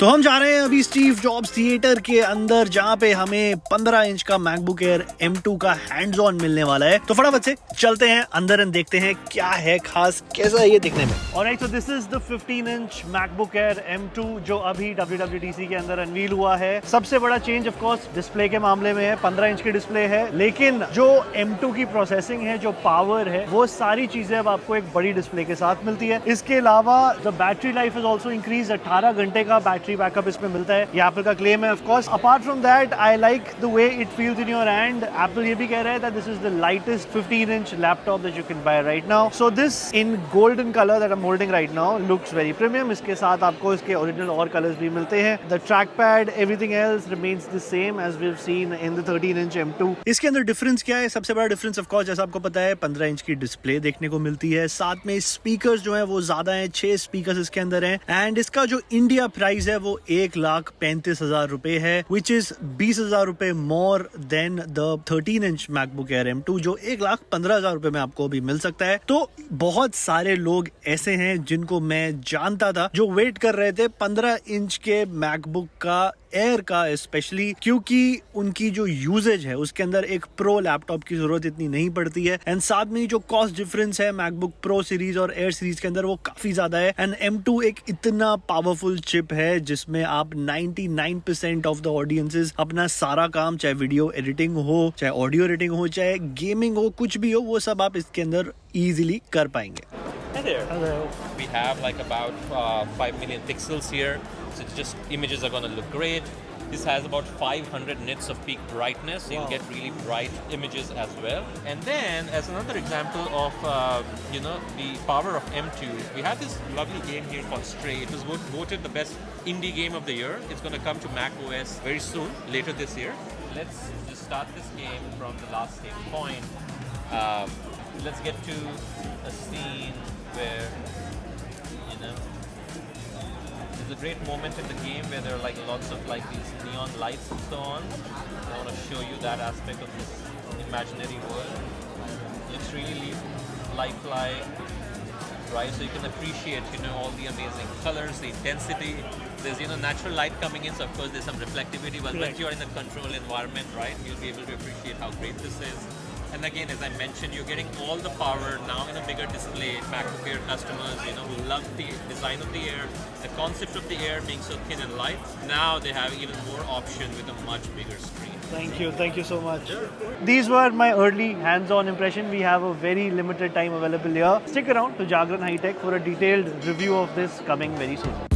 तो हम जा रहे हैं अभी स्टीव जॉब्स थिएटर के अंदर, जहाँ पे हमें 15 इंच का मैकबुक एयर M2 का हैंड्स ऑन मिलने वाला है। तो फटाफट से चलते हैं अंदर और देखते हैं क्या है खास, कैसा है ये दिखने में। Alright, so this is the 15 inch MacBook air M2 जो अभी WWDC के अंदर अनवील हुआ है। सबसे बड़ा चेंज ऑफ कोर्स डिस्प्ले के मामले में है। 15 इंच की डिस्प्ले है, लेकिन जो M2 की प्रोसेसिंग है, जो पावर है, वो सारी चीजें अब आपको एक बड़ी डिस्प्ले के साथ मिलती है। इसके अलावा the battery life is also increase. 18 घंटे का बैटरी बैकअप इसमें मिलता है, ये एप्पल का क्लेम है of course. Apart from that, I like the way it feels in your hand. Apple ये भी कह रहा है that this is the lightest 15 inch laptop that you can buy right now. So this in golden colour that I am holding right now looks very premium. इसके साथ आपको इसके original और कलर्स भी मिलते हैं। The trackpad, everything else remains the same as we have seen in the 13 inch M2। इसके अंदर डिफरेंस क्या है? सबसे बड़ा डिफरेंस ऑफ कोर्स, जैसा आपको पता है, 15 इंच की डिस्प्ले देखने को मिलती है। साथ में स्पीकर्स जो है वो ज्यादा है, 6 स्पीकर्स इसके अंदर हैं। एंड इसका जो इंडिया प्राइस है वो 1,35,000 रुपए है, विच इज 20,000 रुपए more than the 13 inch MacBook air M2 जो 1,15,000 रुपए में आपको भी मिल सकता है। तो बहुत सारे लोग ऐसे हैं जिनको मैं जानता था जो वेट कर रहे थे 15 इंच के मैकबुक का एयर का, स्पेशली क्योंकि उनकी जो यूजेज है उसके अंदर एक प्रो लैपटॉप की जरूरत इतनी नहीं पड़ती है। एंड साथ में जो कॉस्ट डिफरेंस है मैकबुक प्रो सीरीज और एयर सीरीज के अंदर वो काफी ज्यादा है। एंड M2 एक इतना पावरफुल चिप है जिसमें आप 99% ऑफ द ऑडियंसेस अपना सारा काम, चाहे वीडियो एडिटिंग हो, चाहे ऑडियो एडिटिंग हो, चाहे गेमिंग हो, कुछ भी हो, वो सब आप इसके अंदर इजीली कर पाएंगे। Hi there. Hello. We have like about 5 million pixels here, so it's just images are going to look great. This has about 500 nits of peak brightness, so you'll get really bright images as well. And then, as another example of the power of M2, we have this lovely game here called Stray. It was voted the best indie game of the year. It's going to come to Mac OS very soon, later this year. Let's just start this game from the last save point. Let's get to a scene where there's a great moment in the game where there are like lots of like these neon lights and so on. I want to show you that aspect of this imaginary world. Looks really lifelike, right? So you can appreciate all the amazing colors, the intensity. There's natural light coming in, so of course there's some reflectivity, but once you're in a controlled environment, right, you'll be able to appreciate how great this is. And again, as I mentioned, you're getting all the power now in a bigger display. MacBook Air customers, who love the design of the Air, the concept of the Air being so thin and light, now they have even more option with a much bigger screen. Thank you so much. These were my early hands-on impression. We have a very limited time available here. Stick around to Jagran HiTech for a detailed review of this coming very soon.